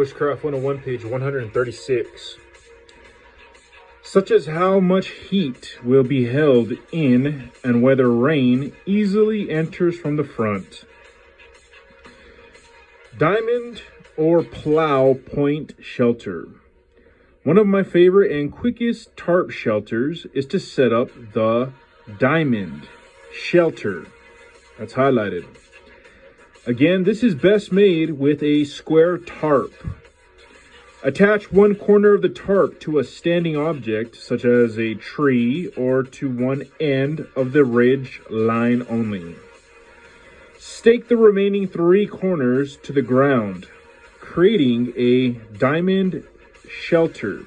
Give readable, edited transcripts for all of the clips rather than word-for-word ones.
Bushcraft 101, page 136. Such as how much heat will be held in and whether rain easily enters from the front. Diamond or plow point shelter. One of my favorite and quickest tarp shelters is to set up the diamond shelter. That's highlighted. Again, this is best made with a square tarp. Attach one corner of the tarp to a standing object, such as a tree, or to one end of the ridge line only. Stake the remaining three corners to the ground, creating a diamond shelter.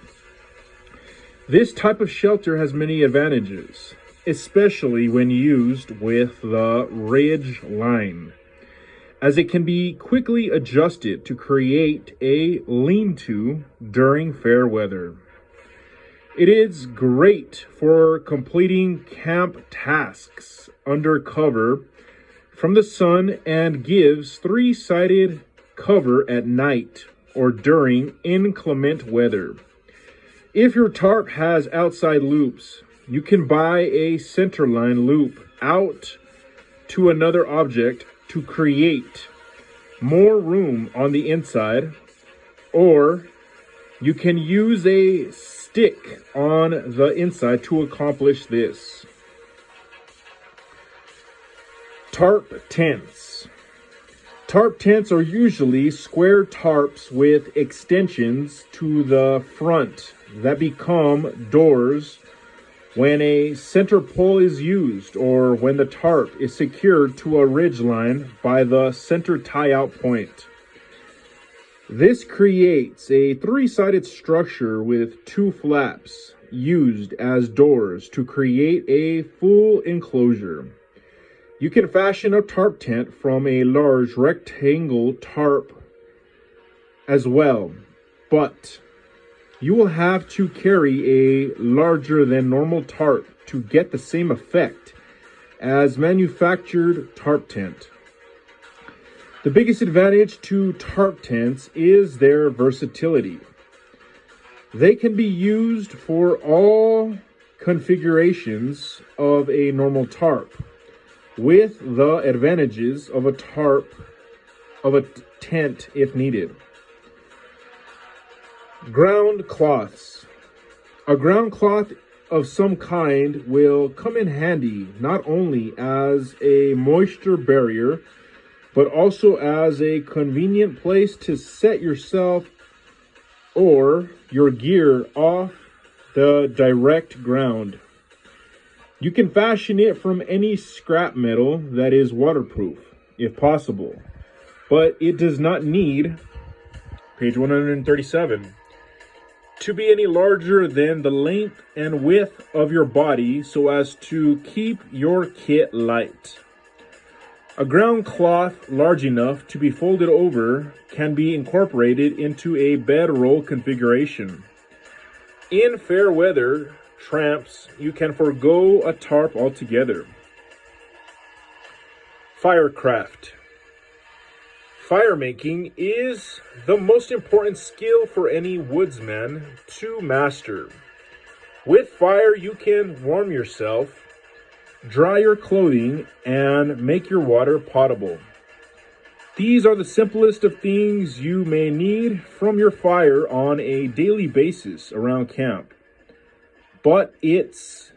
This type of shelter has many advantages, especially when used with the ridge line, as it can be quickly adjusted to create a lean-to during fair weather. It is great for completing camp tasks under cover from the sun and gives three-sided cover at night or during inclement weather. If your tarp has outside loops, you can buy a centerline loop out to another object to create more room on the inside, or you can use a stick on the inside to accomplish this. Tarp tents. Tarp tents are usually square tarps with extensions to the front that become doors when a center pole is used or when the tarp is secured to a ridge line by the center tie-out point. This creates a three-sided structure with two flaps used as doors to create a full enclosure. You can fashion a tarp tent from a large rectangle tarp as well, but you will have to carry a larger than normal tarp to get the same effect as manufactured tarp tent. The biggest advantage to tarp tents is their versatility. They can be used for all configurations of a normal tarp, with the advantages of a tent if needed. Ground cloths. A ground cloth of some kind will come in handy not only as a moisture barrier, but also as a convenient place to set yourself or your gear off the direct ground. You can fashion it from any scrap metal that is waterproof, if possible, but it does not need, page 137, to be any larger than the length and width of your body so as to keep your kit light. A ground cloth large enough to be folded over can be incorporated into a bedroll configuration. In fair weather tramps, you can forego a tarp altogether. Firecraft. Fire making is the most important skill for any woodsman to master. With fire, you can warm yourself, dry your clothing, and make your water potable. These are the simplest of things you may need from your fire on a daily basis around camp. But its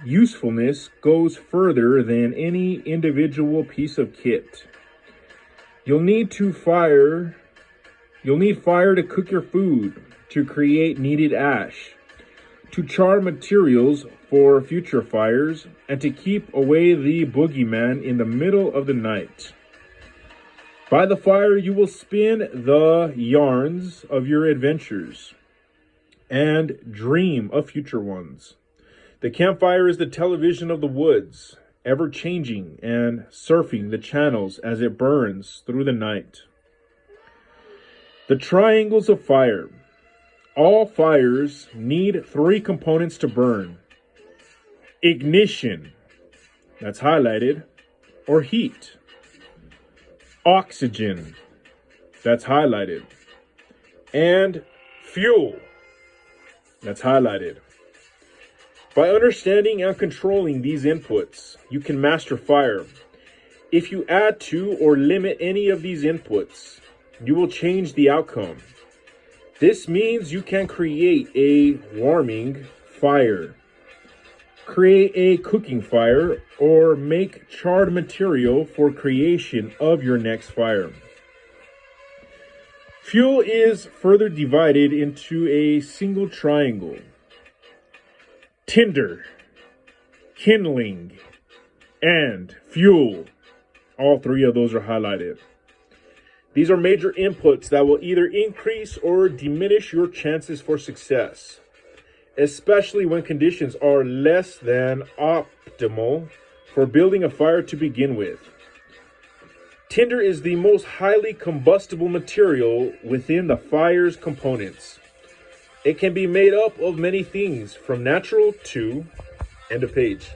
usefulness goes further than any individual piece of kit. You'll need fire to cook your food, to create needed ash, to char materials for future fires, and to keep away the boogeyman in the middle of the night. By the fire, you will spin the yarns of your adventures and dream of future ones. The campfire is the television of the woods, ever changing and surfing the channels as it burns through the night. The triangles of fire. All fires need three components to burn. Ignition, that's highlighted, or heat. Oxygen, that's highlighted. and fuel. That's highlighted. By understanding and controlling these inputs, you can master fire. If you add to or limit any of these inputs, you will change the outcome. This means you can create a warming fire, create a cooking fire, or make charred material for creation of your next fire. Fuel is further divided into a single triangle: tinder, kindling, and fuel. All three of those are highlighted. These are major inputs that will either increase or diminish your chances for success, especially when conditions are less than optimal for building a fire to begin with. Tinder is the most highly combustible material within the fire's components. It can be made up of many things, from natural to end of page.